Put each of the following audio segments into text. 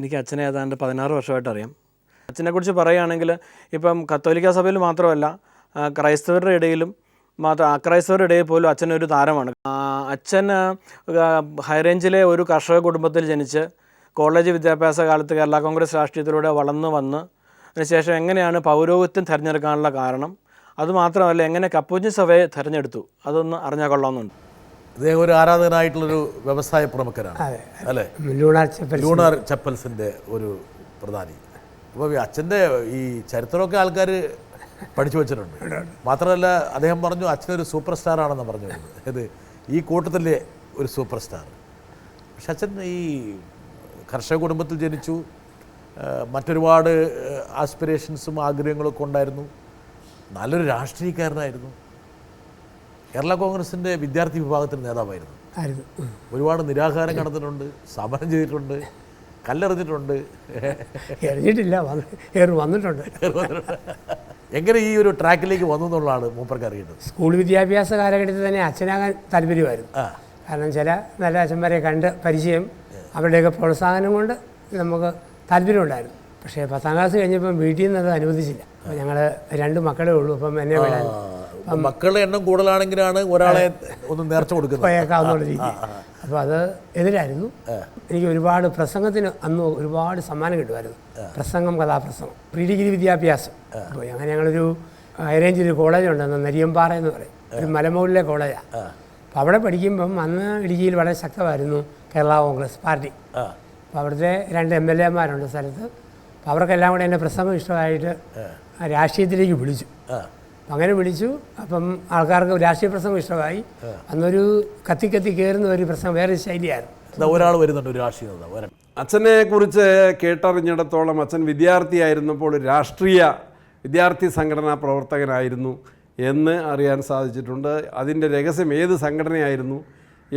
എനിക്ക് അച്ഛനെ ഏതാണ്ട് 16 വർഷമായിട്ട് അറിയാം. അച്ഛനെക്കുറിച്ച് പറയുകയാണെങ്കിൽ ഇപ്പം കത്തോലിക്ക സഭയിൽ മാത്രമല്ല, ക്രൈസ്തവരുടെ ഇടയിലും അക്രൈസ്തവരുടെ ഇടയിൽ പോലും അച്ഛനൊരു താരമാണ്. അച്ഛൻ ഹൈറേഞ്ചിലെ ഒരു കർഷക കുടുംബത്തിൽ ജനിച്ച് കോളേജ് വിദ്യാഭ്യാസ കാലത്ത് കേരള കോൺഗ്രസ് രാഷ്ട്രീയത്തിലൂടെ വളർന്നു വന്ന് അതിനുശേഷം എങ്ങനെയാണ് പൗരോഹിത്യം തിരഞ്ഞെടുക്കാനുള്ള കാരണം, അതുമാത്രമല്ല എങ്ങനെ കപ്പൂച്ചിൻ സഭയെ തിരഞ്ഞെടുത്തു, അതൊന്ന് അറിഞ്ഞാൽ കൊള്ളാമെന്നുണ്ട്. അദ്ദേഹം ഒരു ആരാധകനായിട്ടുള്ളൊരു വ്യവസായ പ്രമുഖനാണ് അല്ലേ? ലൂണാർ ചപ്പൽസിൻ്റെ ഒരു പ്രധാനി. അപ്പോൾ അച്ഛൻ്റെ ഈ ചരിത്രമൊക്കെ ആൾക്കാർ പഠിച്ചു വച്ചിട്ടുണ്ട്. മാത്രമല്ല അദ്ദേഹം പറഞ്ഞു അച്ഛനൊരു സൂപ്പർ സ്റ്റാർ ആണെന്ന് പറഞ്ഞു. ഇത് ഈ കൂട്ടത്തിലെ ഒരു സൂപ്പർ സ്റ്റാർ. പക്ഷെ അച്ഛൻ ഈ കർഷക കുടുംബത്തിൽ ജനിച്ചു, മറ്റൊരുപാട് ആസ്പിറേഷൻസും ആഗ്രഹങ്ങളൊക്കെ ഉണ്ടായിരുന്നു. നല്ലൊരു രാഷ്ട്രീയക്കാരനായിരുന്നു. കേരള കോൺഗ്രസിൻ്റെ വിദ്യാർത്ഥി വിഭാഗത്തിന് നേതാവായിരുന്നു. ഒരുപാട് നിരാഹാരം കടന്നിട്ടുണ്ട്, സമരം ചെയ്തിട്ടുണ്ട്, കല്ലെറിഞ്ഞിട്ടുണ്ട്. എറിഞ്ഞിട്ടില്ല, വന്നിട്ടുണ്ട്. എങ്ങനെ ഈ ഒരു ട്രാക്കിലേക്ക് വന്നു എന്നുള്ളതാണ് മൂപ്പർക്ക് അറിയേണ്ടത്. സ്കൂൾ വിദ്യാഭ്യാസ കാലഘട്ടത്തിൽ തന്നെ അച്ഛനാകാൻ താല്പര്യമായിരുന്നു. കാരണം ചില നല്ല അച്ഛന്മാരെ കണ്ട് പരിചയം, അവരുടെയൊക്കെ പ്രോത്സാഹനം കൊണ്ട് നമുക്ക് താല്പര്യമുണ്ടായിരുന്നു. പക്ഷേ 10ാം ക്ലാസ് കഴിഞ്ഞപ്പം വീട്ടിൽ നിന്ന് അത് അനുവദിച്ചില്ല. അപ്പോൾ ഞങ്ങൾ 2 മക്കളേ ഉള്ളൂ. അപ്പം എന്നെ വിടാൻ മക്കളുടെ എണ്ണം കൂടുതലാണെങ്കിലാണ് ഒരാളെ ഒന്ന് നേർച്ച കൊടുക്കുന്നത് പോയേക്കാവുന്ന രീതി. അപ്പോൾ അത് എതിരായിരുന്നു. എനിക്ക് ഒരുപാട് പ്രസംഗത്തിന് അന്ന് ഒരുപാട് സമ്മാനം കിട്ടുമായിരുന്നു. പ്രസംഗം, കഥാപ്രസംഗം, പ്രീ ഡിഗ്രി വിദ്യാഭ്യാസം. അപ്പോൾ അങ്ങനെ ഞങ്ങളൊരു ഹൈറേഞ്ചിലൊരു കോളേജുണ്ട്, നെരിയമ്പാറ എന്ന് പറയും, ഒരു മലമുകളിലെ കോളേജാണ്. അപ്പോൾ അവിടെ പഠിക്കുമ്പം അന്ന് ഇടുക്കിയിൽ വളരെ ശക്തമായിരുന്നു കേരള കോൺഗ്രസ് പാർട്ടി. അപ്പോൾ അവിടുത്തെ 2 MLA-മാരുണ്ട് സ്ഥലത്ത്. അപ്പോൾ അവർക്കെല്ലാം കൂടെ എൻ്റെ പ്രസംഗം ഇഷ്ടമായിട്ട് രാഷ്ട്രീയത്തിലേക്ക് വിളിച്ചു. അങ്ങനെ വിളിച്ചു. അപ്പം ആൾക്കാർക്ക് രാഷ്ട്രീയ പ്രസംഗം ഇഷ്ടമായി. അന്നൊരു കത്തി കയറുന്ന ഒരു പ്രസംഗം വേറെ ശൈലിയായിരുന്നു. ഒരാൾ വരുന്നുണ്ട്, ഒരു രാഷ്ട്രീയ അച്ഛനെ കുറിച്ച് കേട്ടറിഞ്ഞിടത്തോളം അച്ഛൻ വിദ്യാർത്ഥിയായിരുന്നപ്പോൾ വിദ്യാർത്ഥി സംഘടനാ പ്രവർത്തകനായിരുന്നു എന്ന് അറിയാൻ സാധിച്ചിട്ടുണ്ട്. അതിൻ്റെ രഹസ്യം ഏത് സംഘടനയായിരുന്നു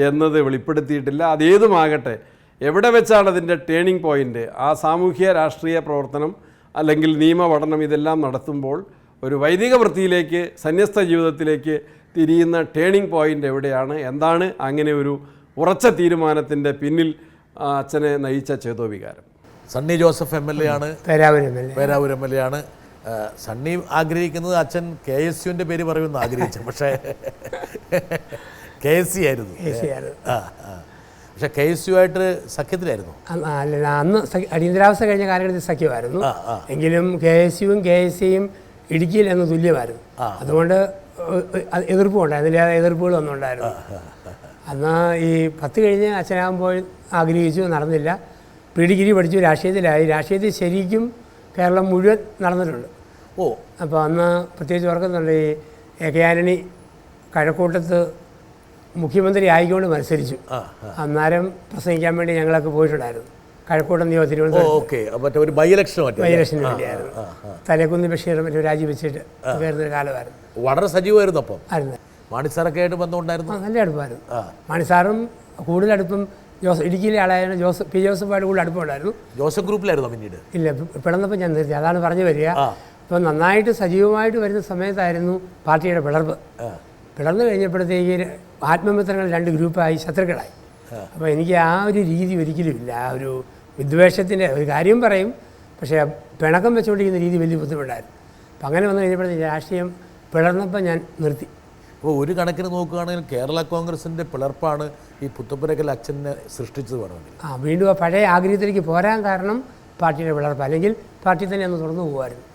എന്നത് വെളിപ്പെടുത്തിയിട്ടില്ല. അതേതുമാകട്ടെ, എവിടെ വെച്ചാണ് അതിൻ്റെ ടേണിംഗ് പോയിൻ്റ്, ആ സാമൂഹ്യ രാഷ്ട്രീയ പ്രവർത്തനം അല്ലെങ്കിൽ നിയമപഠനം ഇതെല്ലാം നടത്തുമ്പോൾ ഒരു വൈദിക വൃത്തിയിലേക്ക്, സന്യസ്ത ജീവിതത്തിലേക്ക് തിരിയുന്ന ടേണിംഗ് പോയിൻ്റ് എവിടെയാണ്, എന്താണ് അങ്ങനെ ഒരു ഉറച്ച തീരുമാനത്തിൻ്റെ പിന്നിൽ അച്ഛനെ നയിച്ച ചേതോവികാരം? സണ്ണി ജോസഫ് MLA ആണ്, പേരാവൂർ MLA ആണ്. സണ്ണി ആഗ്രഹിക്കുന്നത് അച്ഛൻ KSUവിൻ്റെ പേര് പറയുമെന്ന് ആഗ്രഹിച്ചു. പക്ഷേ KSC ആയിരുന്നു. പക്ഷെ KSU ആയിട്ട് സഖ്യത്തിലായിരുന്നു. അല്ല, അന്ന് അടിയന്തരാവസ്ഥ കഴിഞ്ഞ കാലഘട്ടത്തിൽ സഖ്യമായിരുന്നു. എങ്കിലും KSUവും KSCയും ഇടുക്കിയിൽ എന്ന് തുല്യമായിരുന്നു. അതുകൊണ്ട് എതിർപ്പുണ്ടായിരുന്നു, അതിൻ്റെ എതിർപ്പുകളൊന്നും ഉണ്ടായിരുന്നു. അന്ന് ഈ 10 കഴിഞ്ഞ് അച്ഛനാകുമ്പോൾ ആഗ്രഹിച്ചു, നടന്നില്ല. പ്രീ ഡിഗ്രി പഠിച്ചു, രാഷ്ട്രീയത്തിലായി. രാഷ്ട്രീയത്തിൽ ശരിക്കും കേരളം മുഴുവൻ നടന്നിട്ടുണ്ട്. അപ്പോൾ അന്ന് പ്രത്യേകിച്ച് ഓർക്കുന്നുണ്ട്, ഈ AK ആന്റണി കഴക്കൂട്ടത്ത് മുഖ്യമന്ത്രി ആയിക്കൊണ്ട് മത്സരിച്ചു. അന്നേരം പ്രസംഗിക്കാൻ വേണ്ടി ഞങ്ങളൊക്കെ പോയിട്ടുണ്ടായിരുന്നു. കഴക്കൂട്ടം തിരുവനന്തപുരം ബൈ ഇലക്ഷന് വേണ്ടിയായിരുന്നു. തലേക്കുന്ന് ബഷീർ മറ്റു രാജിവെച്ചിട്ട് കയറുന്നൊരു കാലമായിരുന്നു. വളരെ സജീവമായിരുന്നു. അപ്പം ആയിരുന്നു. മാണിസാറൊക്കെ ആയിട്ട് ബന്ധമുണ്ടായിരുന്നു. നല്ല അടുപ്പമായിരുന്നു. മാണിസാറും കൂടുതൽ അടുപ്പം ഇടുക്കിയിലെ ആളായിരുന്നു. P. ജോസഫായിട്ട് കൂടുതൽ അടുപ്പമുണ്ടായിരുന്നു. ജോസഫ് ഗ്രൂപ്പിലായിരുന്നു പിന്നീട്. ഇല്ല, പിളർന്നപ്പോൾ ഞാൻ നിർത്തി. അതാണ് പറഞ്ഞു വരിക. ഇപ്പം നന്നായിട്ട് സജീവമായിട്ട് വരുന്ന സമയത്തായിരുന്നു പാർട്ടിയുടെ പിളർപ്പ്. പിളർന്നു കഴിഞ്ഞപ്പോഴത്തേക്ക് ആത്മമിത്രങ്ങൾ 2 ഗ്രൂപ്പായി, ശത്രുക്കളായി. അപ്പോൾ എനിക്ക് ആ ഒരു രീതി ഒരിക്കലും ഇല്ല. ആ ഒരു വിദ്വേഷത്തിൻ്റെ ഒരു കാര്യം പറയും, പക്ഷേ പിണക്കം വെച്ചുകൊണ്ടിരിക്കുന്ന രീതി വലിയ ബുദ്ധിമുട്ടായിരുന്നു. അപ്പം അങ്ങനെ വന്നു കഴിഞ്ഞപ്പോഴത്തേക്ക് രാഷ്ട്രീയം പിളർന്നപ്പോൾ ഞാൻ നിർത്തി. അപ്പോൾ ഒരു കണക്കിന് നോക്കുകയാണെങ്കിൽ കേരള കോൺഗ്രസിൻ്റെ പിളർപ്പാണ് ഈ പുത്തപ്പുരക്കൽ അച്ഛനെ സൃഷ്ടിച്ചത് വേണമെങ്കിൽ. വീണ്ടും ആ പഴയ ആഗ്രഹത്തിലേക്ക് പോരാൻ കാരണം പാർട്ടിയുടെ പിളർപ്പ്, അല്ലെങ്കിൽ പാർട്ടി തന്നെ അന്ന് തുറന്നു പോകുമായിരുന്നു.